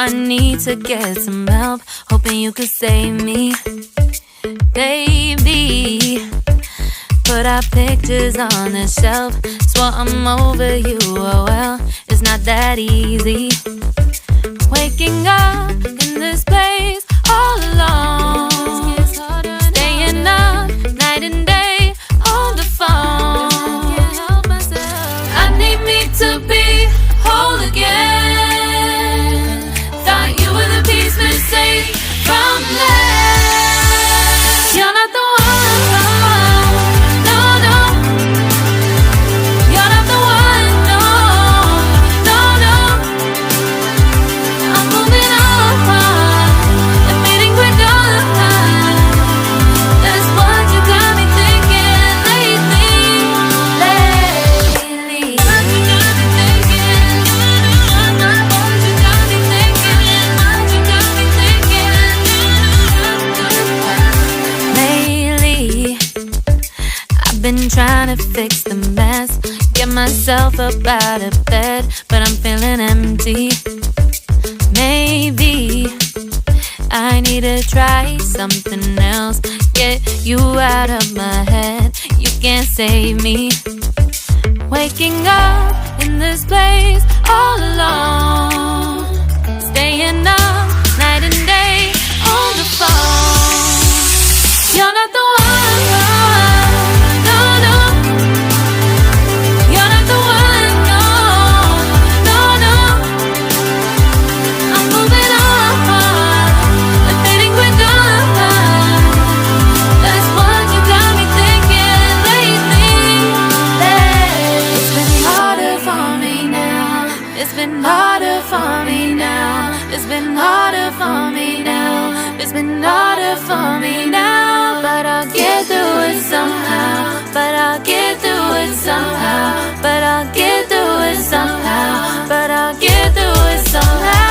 I need to get some help, hoping you could save me. Baby, put our pictures on the shelf. Swore I'm over you, oh well, it's not that easy. Waking up in this place all alone, staying up night and day on the phone. I need me to be whole again. Thought you were the piece missing from left. You're not the one, no, no. You're not the one, no, no, no. I'm moving on, admitting we're done. That's what you got me thinking lately. What you got me thinking. What you got me thinking. What you got me thinking. Lately, I've been trying to fix the mess, get myself up out of bed, but I'm feeling empty. Maybe I need to try something else, get you out of my head. You can't save me. Waking up in this place all alone, staying up night and day on the phone. You're not the one, no, no. You're not the one, no, no, no. I'm moving on, admitting we're done. That's what you got me thinking lately. It's been harder for me now. It's been harder for me now. It's been harder for me now. It's been harder for me now. But I'll get through it somehow. But I'll get through it somehow. But I'll get through it somehow. But I'll get through it somehow.